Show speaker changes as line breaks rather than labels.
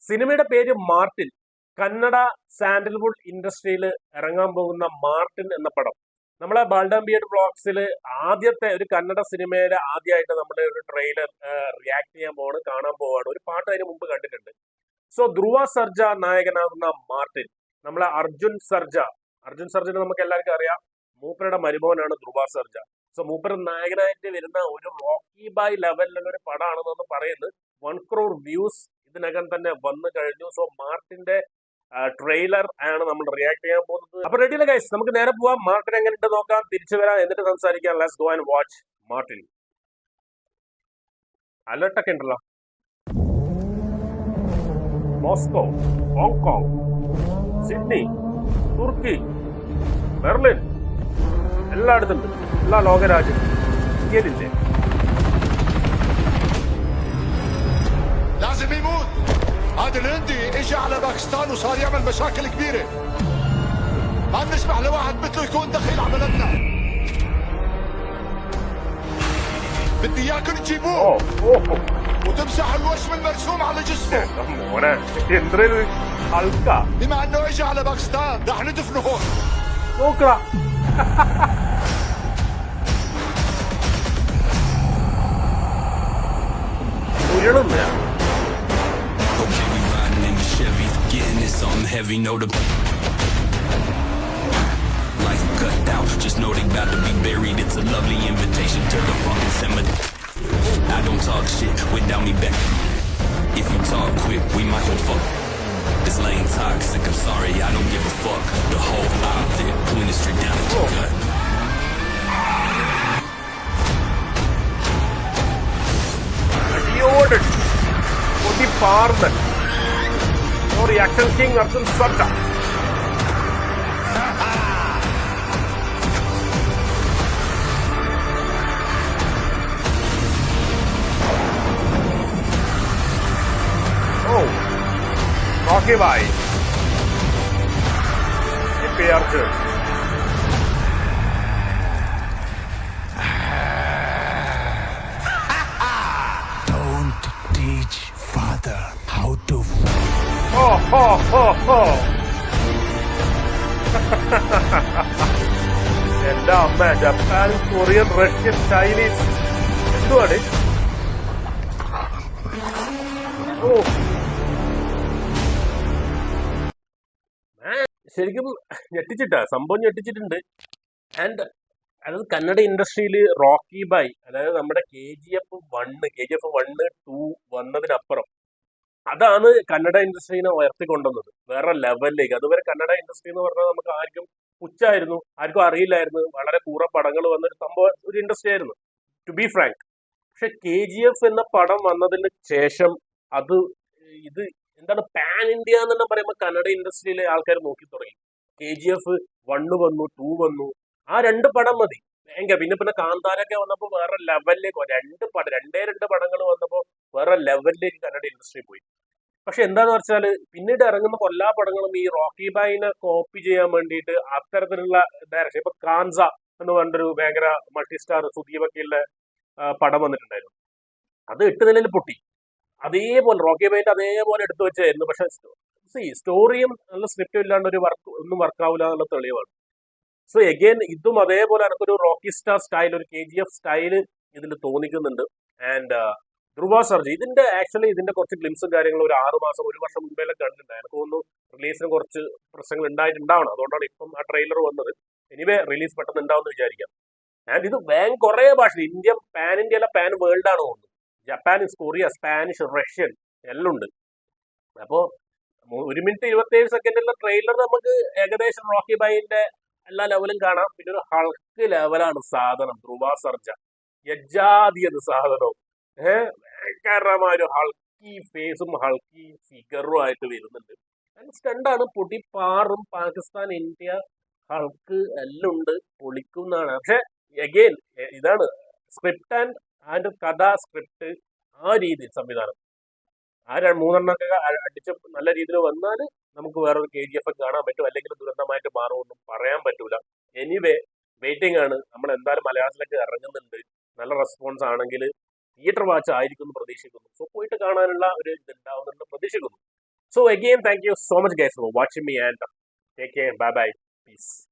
സിനിമയുടെ പേര് Martin. Kannada sandalwood ഇൻഡസ്ട്രിയിൽ ഇറങ്ങാൻ പോകുന്ന മാർട്ടിൻ എന്ന പടം. നമ്മളെ ബാൾഡാംബിയഡ് വ്ളോഗ്സിൽ ആദ്യത്തെ ഒരു കന്നഡ സിനിമയുടെ ആദ്യമായിട്ട് നമ്മുടെ ഒരു ട്രെയിലർ റിയാക്ട് ചെയ്യാൻ പോവാണ്, കാണാൻ പോവാണ്. ഒരു പാട്ട് അതിന് മുമ്പ് കണ്ടിട്ടുണ്ട്. സോ ധ്രുവ സർജ നായകനാകുന്ന മാർട്ടിൻ, നമ്മളെ അർജുൻ സർജനെ നമുക്ക് എല്ലാവർക്കും അറിയാം. മൂപ്പരുടെ മരുമോനാണ് ധ്രുവ സർജ. സോ മൂപ്പർ നായകനായിട്ട് വരുന്ന ഒരു റോക്കി ബായ് ലെവലിലുള്ള ഒരു പടമാണെന്ന് പറയുന്നത്. 1 crore വ്യൂസ് ഇതിനകം തന്നെ വന്നു കഴിഞ്ഞു. സോ മാർട്ടിന്റെ ട്രെയിലർ ആണ് നമ്മൾ റിയാക്ട് ചെയ്യാൻ പോകുന്നത്. അപ്പൊ റെഡിയല്ലേ ഗൈസ്, നമുക്ക് നേരെ പോവാം. മാർട്ടിൻ എങ്ങനെയുണ്ട് നോക്കാം, തിരിച്ചു വരാം, എന്നിട്ട് സംസാരിക്കാം. Let's go and watch Martin. അലർട്ടൊക്കെ ഉണ്ടല്ലോ. Moscow, Hong Kong, Sydney, Turkey, Berlin, എല്ലായിടത്തും ഉണ്ട്. എല്ലാ ലോകരാജ്യം ഇന്ത്യയിലില്ലേ?
لازم يموت. هذا الهندي اجى على باكستان وصار يعمل مشاكل كبيره. ما بنسمح لواحد مثله يكون دخيل على بلدنا. بدي اياكم تجيبوه وتمسحوا الوشم المرسوم على جسمه. بما انه اجى على باكستان رح ندفنه هون.
നോക്കടാ.
Okay, we riding in the Chevy, getting it something heavy. Know the life cut out, just know they about to be buried. It's a lovely invitation to the fucking cemetery. I don't talk shit without me back. If you talk quick, we might go fuck. This lane toxic, I'm sorry, I don't give a fuck. The whole optic, pointed straight down at your gut.
Reaction King Arjun Sarja. Oh, Rocky Bhai. P. Arjun.
Don't teach father how to.
എന്റെ അമ്മ, Japan, Korean, Russian, Chinese എന്തുവാണ്? ശരിക്കും സംഭവം ഞെട്ടിച്ചിട്ടുണ്ട്. And അതായത് കന്നഡ ഇൻഡസ്ട്രിയിൽ Rocky bye, അതായത് നമ്മുടെ KGF 1, 2 വന്നതിനപ്പുറം അതാണ് കന്നഡ ഇൻഡസ്ട്രീനെ ഉയർത്തിക്കൊണ്ടുവന്നത് വേറെ ലെവലിലേക്ക്. അതുവരെ കന്നഡ ഇൻഡസ്ട്രി എന്ന് പറഞ്ഞാൽ നമുക്ക് ആർക്കും പുച്ഛായിരുന്നു, ആർക്കും അറിയില്ലായിരുന്നു. വളരെ കൂറ പടങ്ങൾ വന്നൊരു സംഭവം, ഒരു ഇൻഡസ്ട്രി ആയിരുന്നു, ടു ബി ഫ്രാങ്ക്. പക്ഷെ KGF എന്ന പടം വന്നതിന് ശേഷം ഇത് എന്താണ്, പാൻ ഇന്ത്യ എന്ന് തന്നെ പറയുമ്പോൾ കന്നഡ ഇൻഡസ്ട്രിയിലെ ആൾക്കാർ നോക്കി തുടങ്ങി. KGF 1 വന്നു, 2 വന്നു, ആ 2 പടം മതി. പിന്നെ കാന്താരൊക്കെ വന്നപ്പോൾ വേറെ ലെവലിലേക്ക്, രണ്ടേ പടങ്ങൾ വന്നപ്പോൾ വേറെ ലെവലിലേക്ക് കന്നഡ ഇൻഡസ്ട്രി പോയി. പക്ഷെ എന്താന്ന് വെച്ചാൽ പിന്നീട് ഇറങ്ങുന്ന എല്ലാ പടങ്ങളും ഈ റോക്കി ബായിനെ കോപ്പി ചെയ്യാൻ വേണ്ടിയിട്ട് അത്തരത്തിലുള്ള ഡയറക്ഷൻ. ഇപ്പൊ കാൻസ എന്ന് പറഞ്ഞൊരു ഭയങ്കര മൾട്ടി സ്റ്റാർ സുദീപൊക്കെയുള്ള പടം വന്നിട്ടുണ്ടായിരുന്നു. അത് 8 നിലയിൽ പൊട്ടി. അതേപോലെ റോക്കി ബായിന്റെ അതേപോലെ എടുത്തു വെച്ചായിരുന്നു. പക്ഷെ സ്റ്റോറിയും നല്ല സ്ക്രിപ്റ്റും ഇല്ലാണ്ട് ഒന്നും വർക്കാവില്ല എന്നുള്ള തെളിവാണ്. സോ എഗെയിൻ ഇതും അതേപോലെ എനിക്കൊരു റോക്കി സ്റ്റാർ സ്റ്റൈൽ, ഒരു KGF സ്റ്റൈല് ഇതിൽ തോന്നിക്കുന്നുണ്ട്. ആൻഡ് ധ്രുവ സർജ ഇതിന്റെ കുറച്ച് ഗ്ലിംസും കാര്യങ്ങളും ഒരു 6 മാസം 1 വർഷം മുമ്പേലും കണ്ടിട്ടുണ്ട്. എനിക്ക് തോന്നുന്നു റിലീസിന് കുറച്ച് പ്രശ്നങ്ങൾ ഉണ്ടായിട്ടുണ്ടാവണം, അതുകൊണ്ടാണ് ഇപ്പം ആ ട്രെയിലർ വന്നത്. എനിവേ റിലീസ് പെട്ടെന്ന് ഉണ്ടാവുമെന്ന് വിചാരിക്കാം. ആൻഡ് ഇത് കുറെ ഭാഷ, ഇന്ത്യൻ പാൻ ഇന്ത്യ അല്ല, പാൻ വേൾഡ് ആണ് തോന്നുന്നു. ജപ്പാനീസ്, കൊറിയ, സ്പാനിഷ്, റഷ്യൻ എല്ലാം ഉണ്ട്. അപ്പോ 1 മിനിറ്റ് 27 സെക്കൻഡിലുള്ള ട്രെയിലർ നമുക്ക് ഏകദേശം റോക്കി ബായിന്റെ എല്ലാ ലെവലും കാണാം. പിന്നെ ഒരു ഹൾക്ക് ലെവലാണ് സാധനം. ധ്രുവ സർജ യജാതിയത് സാധനവും ഭയങ്കരമായ ഒരു ഹൾക്കി ഫേസും ഹൾക്കി ഫിഗറും ആയിട്ട് വരുന്നുണ്ട്. സ്റ്റണ്ടാണ്, പൊടിപ്പാറും. പാകിസ്ഥാൻ, ഇന്ത്യ, ഹൾക്ക് എല്ലാം ഉണ്ട്, പൊളിക്കുന്നതാണ്. പക്ഷെ എഗെയിൻ ഇതാണ് സ്ക്രിപ്റ്റ് ആൻഡ് കഥ, സ്ക്രിപ്റ്റ് ആ രീതിയിൽ സംവിധാനം ആ 3 അടിച്ച് നല്ല രീതിയിൽ വന്നാൽ നമുക്ക് വേറൊരു KGF കാണാൻ പറ്റും, അല്ലെങ്കിൽ ദുരന്തമായിട്ട് മാറുമെന്നും പറയാൻ പറ്റൂല. എനിവേ വെയിറ്റിംഗ് ആണ്. നമ്മൾ എന്തായാലും മലയാളത്തിലേക്ക് ഇറങ്ങുന്നുണ്ട്. നല്ല റെസ്പോൺസ് ആണെങ്കിൽ തിയേറ്റർ വാച്ച് ആയിരിക്കും എന്ന് പ്രതീക്ഷിക്കുന്നു. സോ പോയിട്ട് കാണാനുള്ള ഒരു ഇത് ഉണ്ടാവുന്നുണ്ട് പ്രതീക്ഷിക്കുന്നു. So again, thank you so much guys for watching me and take care. Bye bye. Peace.